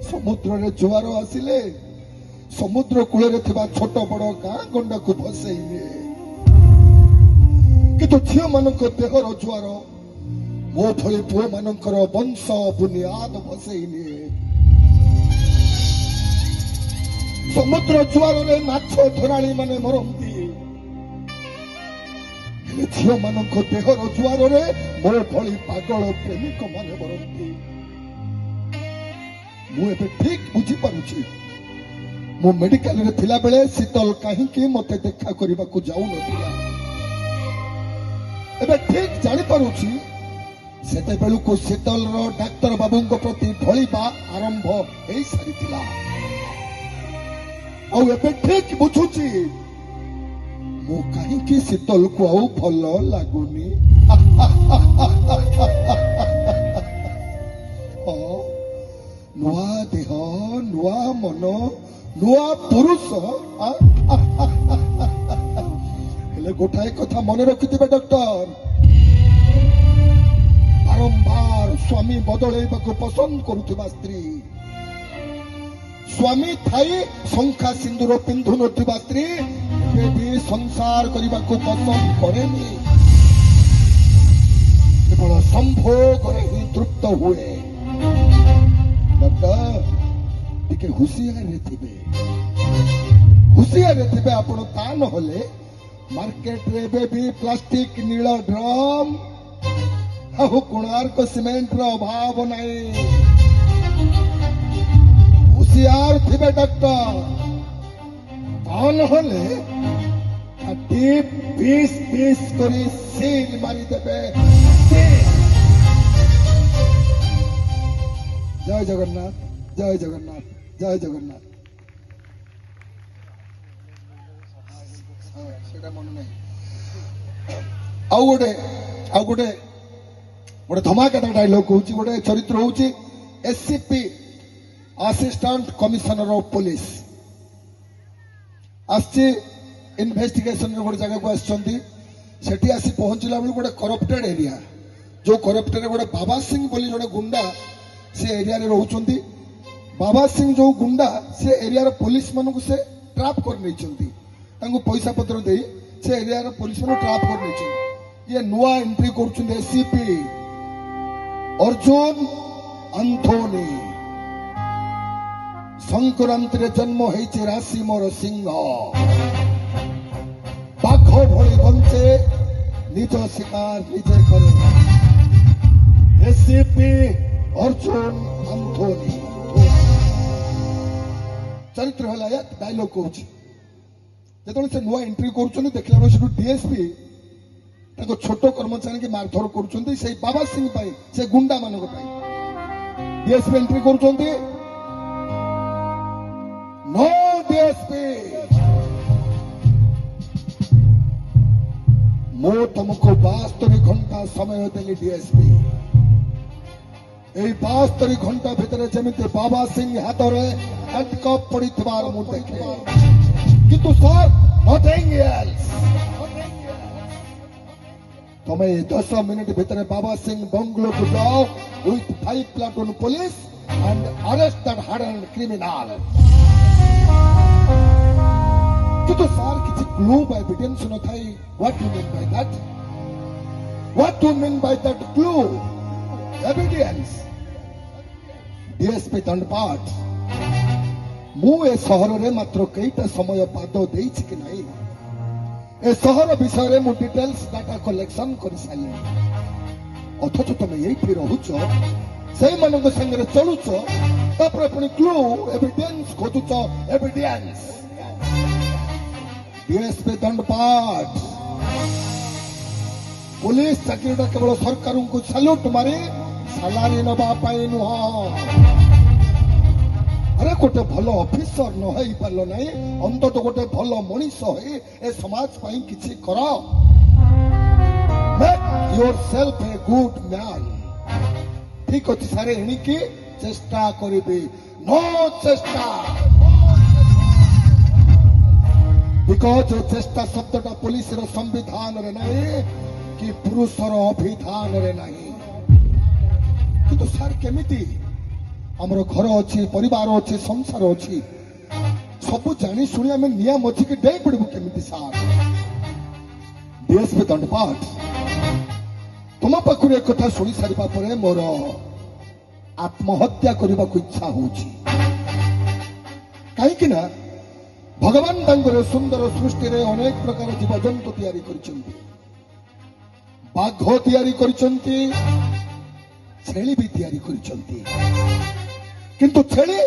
समुद्र रे जुआर आसिले समुद्र कूल छोट बड़ गाँ गंडा को भसई निए किंतु झील मान देहर जुआर मो भली पुओ मानकर वंश बुनियाद भसई निए समुद्र जुआर रे माछ धराणी माने मरंती झील मान देहर जुआर रे मो भली पागल प्रेमिक माने मरंती मुझे ठीक बुझी पारुछि मु मेडिकल रे थिला बेले शीतल कहीं मते देखा करबा को जाऊ नथिला एबे ठीक जानि पारुछि सेते बेलु को शीतल रो डाक्टर बाबू को प्रति ढलिबा आरंभ हेई सारिथिला औ एबे ठीक बुझुछि मु कहीं की शीतल को आउ भलो लागुनी नुआ देह नुआ मन नुआ पुरुष हेले गोटाए कथा मन रखिथिबे डॉक्टर बारंबार स्वामी बदलैबाकू पसंद करुथिबा स्त्री स्वामी थाई शंखा सिंदूर पिंधु नथिबा स्त्री भी संसार करबाकू पसंद करेनी केवल संभोग रे ही तृप्त हुए टिके हुसियार थे आपण ता नहले मार्केट रे भी प्लास्टिक नील ड्रम कोणार्क सीमेंट रो अभाव नहीं हुसियार थे डॉक्टर ता नहले 20 करी सील मारी देबे जय जगन्नाथ जय जगन्नाथ जय जगन्नाथ मन नहीं आउ गोटे धमाकेदार डायलॉग होची गोटे चरित्र होची SCP assistant commissioner of police आसी इन्वेस्टिगेशन गोटे जगह को आसी सेठी आसी पहुंचला बेलू गोटे करप्टेड एरिया जो करप्टेड गोटे बाबा सिंह बोली जड़े गुंडा से एरिया रे रहउचंती बाबा सिंह जो गुंडा से एरिया रे पुलिस मानू से ट्रैप कर नैचंती तांको पैसा पत्र दे से एरिया रे पुलिस मानू ट्रैप कर नैचंती ये नुआ एंट्री करचुंती एससीपी अर्जुन एंथोनी संक्रांति रे जन्म हेछि राशि मोर सिंह बाघ भଳି बंचे निज शिकार निजे करे एससीपी अर्जुन एंथोनी चरित्र हला या डायलॉग कहूँ जो से नुआ एंट्री कर देखला बेलू डीएसपी छोट कर्मचारी की मारधर कर बाबा सिंह से गुंडा मान डीएसपी एंट्री कर नो डीएसपी मो तुमको 72 घंटा समय देली डीएसपी 72 घंटा भितर जमिते बाबा सिंह हाथ में हैंडकफ पड़ी मु देखे किंतु सर नथिंग एल्स तुम्हें 10 मिनट भितर बाबा सिंह बंगलो को जाओ with 5 platoon police and arrest that hardened criminal किंतु सर किसी क्लू एविडेंस न थाई what you mean by that what you mean by that clue evidence DSP Dandapath मु ए सहर रे मात्र कईटा समय पाद देछि कि नहीं ए सहर विषय रे मु डिटेल्स डाटा कलेक्शन कर साली अथच तुम यही रहुच से मानक संगे चलुच तापर पुणी क्लू एविडेंस खोजुच एविडेंस डीएसपी दंडपाठ पुलिस चाकरीटा केवल सरकार को सल्यूट मारी सालारी नवा पाई नुह अरे गोटे भल ऑफिसर न हो पार ना अंतत गोटे भल मनीष ए समाज पाई किछि कर make yourself a good man ठीक अच्छे सारे एणिकी चेष्टा करिबे नो चेष्टा बिकॉज चेष्टा शब्दटा पुलिस संविधान रे नहीं कि पुरुषर अभिधान रे नहीं किंतु सर केमिति ଆମର ଘର ଅଛି, ପରିବାର ଅଛି, ସଂସାର ଅଛି, ସବୁ ଜାଣି ଶୁଣି ଆମେ ନିଆଁ ମଝିକି ଡେଇଁ ପଡିବୁ କେମିତି ସାର୍? ଡିଏସ୍ପି ଦଣ୍ଡପାଠ, ତୁମ ପାଖରୁ ଏକଥା ଶୁଣି ସାରିବା ପରେ ମୋର ଆତ୍ମହତ୍ୟା କରିବାକୁ ଇଚ୍ଛା ହଉଛି। କାହିଁକି ନା ଭଗବାନ ତାଙ୍କର ସୁନ୍ଦର ସୃଷ୍ଟିରେ ଅନେକ ପ୍ରକାର ଜୀବଜନ୍ତୁ ତିଆରି କରିଛନ୍ତି। ବାଘ ତିଆରି କରିଛନ୍ତି, ଛେଳି ବି ତିଆରି କରିଛନ୍ତି, କିନ୍ତୁ ଛେଳି